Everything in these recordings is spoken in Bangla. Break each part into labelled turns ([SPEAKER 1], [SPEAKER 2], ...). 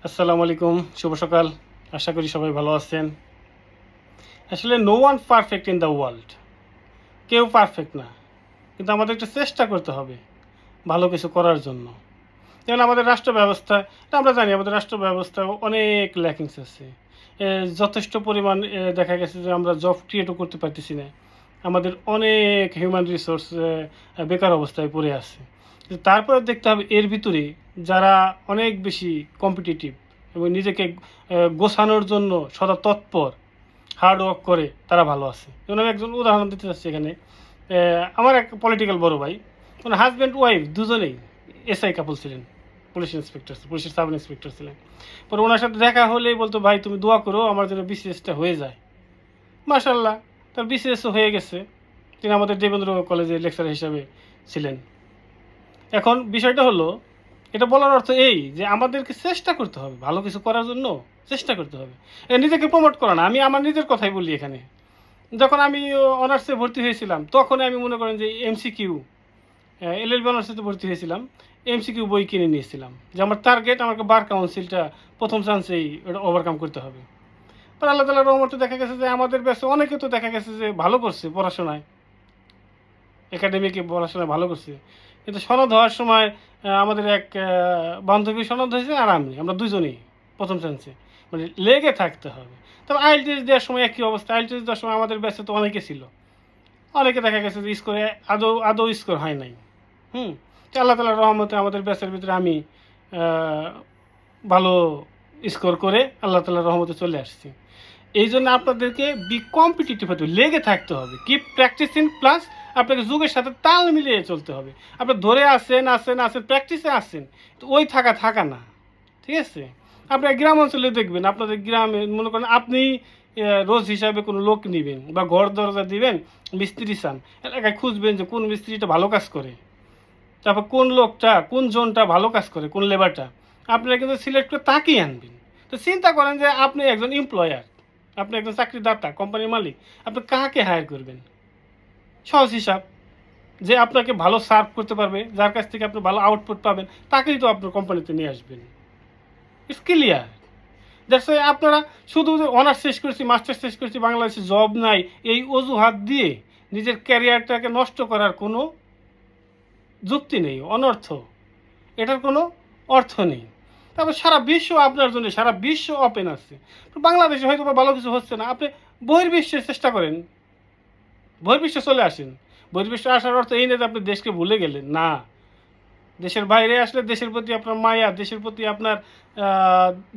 [SPEAKER 1] আসসালামু আলাইকুম, শুভ সকাল। আশা করি সবাই ভালো আছেন। আসলে no one perfect in the world. কেউ পারফেক্ট না, কিন্তু আমাদের একটু চেষ্টা করতে হবে ভালো কিছু করার জন্য। যেমন আমাদের রাষ্ট্র ব্যবস্থা, এটা আমরা জানি আমাদের রাষ্ট্র ব্যবস্থায় অনেক ল্যাকিংস আছে। যথেষ্ট পরিমাণ দেখা গেছে যে আমরা জব ক্রিয়েটও করতে পারতেছি না। আমাদের অনেক হিউম্যান রিসোর্স বেকার অবস্থায় পড়ে আছে। কিন্তু তারপরে দেখতে হবে এর ভিতরে যারা অনেক বেশি কম্পিটিটিভ এবং নিজেকে গোছানোর জন্য সদা তৎপর, হার্ড ওয়ার্ক করে, তারা ভালো আছে। যেমন আমি একজন উদাহরণ দিতে চাচ্ছি এখানে। আমার এক পলিটিক্যাল বড় ভাই, মানে হাজব্যান্ড ওয়াইফ দুজনেই এসআই কাপল ছিলেন, পুলিশ ইন্সপেক্টর, পুলিশের সাব ইন্সপেক্টর ছিলেন। পরে ওনার সাথে দেখা হলেই বলতো, ভাই তুমি দোয়া করো আমার জন্য বিসিএসটা হয়ে যায়। মাশাল্লাহ, তার বিসিএসও হয়ে গেছে। তিনি আমাদের দেবেন্দ্র কলেজে লেকচার হিসাবে ছিলেন। এখন বিষয়টা হলো, এটা বলার অর্থ এই যে আমাদেরকে চেষ্টা করতে হবে ভালো কিছু করার জন্য, চেষ্টা করতে হবে। নিজেকে প্রমোট করা না, আমি আমার নিজের কথাই বলি এখানে। যখন আমি অনার্সে ভর্তি হয়েছিলাম তখন আমি মনে করেন যে এমসিকিউ, এলএলবি অনার্সে ভর্তি হয়েছিলাম, এমসিকিউ বই কিনে নিয়েছিলাম যে আমার টার্গেট আমাকে বার কাউন্সিলটা প্রথম চান্সেই ওটা ওভারকাম করতে হবে। পর আল্লাহ তালার রহমতে দেখা গেছে যে আমাদের ব্যাচে অনেকে তো দেখা গেছে যে ভালো করছে পড়াশোনায়, একাডেমিকে পড়াশোনায় ভালো করছে। কিন্তু সনদ হওয়ার সময় আমাদের এক বান্ধবী সনদ হয়েছে আর আমরা দুজনেই প্রথম চান্সে, মানে লেগে থাকতে হবে। তবে আইএলটিএস দেওয়ার সময় একই অবস্থা। আইএলটিএস দেওয়ার সময় আমাদের ব্যাচে তো অনেকে ছিল, অনেকে দেখা গেছে যে স্কোরে আদৌ আদৌ স্কোর হয় নাই। তো আল্লাহ তালার রহমতে আমাদের ব্যাচের ভিতরে আমি ভালো স্কোর করে আল্লাহ তালার রহমতে চলে আসছি। এই জন্য আপনাদেরকে বি কম্পিটিটিভ হতে হবে, লেগে থাকতে হবে, কিপ প্র্যাকটিসিং, প্লাস আপনাকে যুগের সাথে তাল মিলিয়ে চলতে হবে। আপনি ধরে আসেন প্র্যাকটিসে আসেন, তো ওই থাকা না, ঠিক আছে? আপনার গ্রাম অঞ্চলে দেখবেন, আপনাদের গ্রামে মনে করেন আপনি রোজ হিসাবে কোনো লোক নেবেন বা ঘর দরজা দিবেন, মিস্ত্রি চান, এলাকায় খুঁজবেন যে কোন মিস্ত্রিটা ভালো কাজ করে, তারপর কোন লোকটা কোন জোনটা ভালো কাজ করে, কোন লেবারটা, আপনারা কিন্তু সিলেক্ট করে তাকেই আনবেন। তো চিন্তা করেন যে আপনি একজন এমপ্লয়ার, আপনি একজন চাকরিদাতা, কোম্পানির মালিক, আপনি কাকে হায়ার করবেন? সহজ হিসাব, যে আপনাকে ভালো সার্ভ করতে পারবে, যার কাছ থেকে আপনি ভালো আউটপুট পাবেন, তাকেই তো আপনার কোম্পানিতে নিয়ে আসবেন। It's clear. দ্যাটস ওয়াই আপনারা শুধু অনার্স শেষ করেছি, মাস্টার্স শেষ করেছি, বাংলাদেশে জব নাই, এই অজুহাত দিয়ে নিজের ক্যারিয়ারটাকে নষ্ট করার কোনো যুক্তি নেই, অনর্থ, এটার কোনো অর্থ নেই। তারপর সারা বিশ্ব আপনার জন্য, সারা বিশ্ব ওপেন আছে। বাংলাদেশে হয়তো বা ভালো কিছু হচ্ছে না, আপনি বহির্বিশ্বের চেষ্টা করেন, বহির্বিশ্বে চলে আসেন। বহির্বিশ্বে আসার অর্থ এই না যে আপনি দেশকে ভুলে গেলেন, না। দেশের বাইরে আসলে দেশের প্রতি আপনার মায়া, দেশের প্রতি আপনার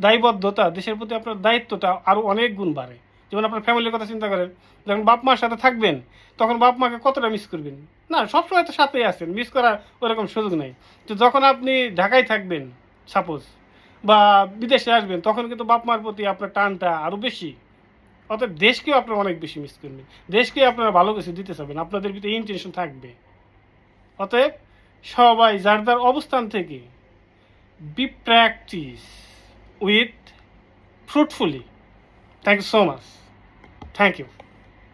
[SPEAKER 1] দায়বদ্ধতা, দেশের প্রতি আপনার দায়িত্বটা আরও অনেক গুণ বাড়ে। যেমন আপনার ফ্যামিলির কথা চিন্তা করেন, যখন বাপ মার সাথে থাকবেন তখন বাপ মাকে কতটা মিস করবেন? না, সবসময় তো সাথেই আছেন, মিস করার ওরকম সুযোগ নেই। তো যখন আপনি ঢাকায় থাকবেন সাপোজ, বা বিদেশে আসবেন, তখন কিন্তু বাপ মার প্রতি আপনার টানটা আরও বেশি। অতএব দেশকেও আপনারা অনেক বেশি মিস করবেন, দেশকে আপনারা ভালো কিছু দিতে চাবেন, আপনাদের ভিতরে ইন্টেনশন থাকবে। অতএব সবাই যার যার অবস্থান থেকে be practice with fruitfully. Thank you so much. Thank you.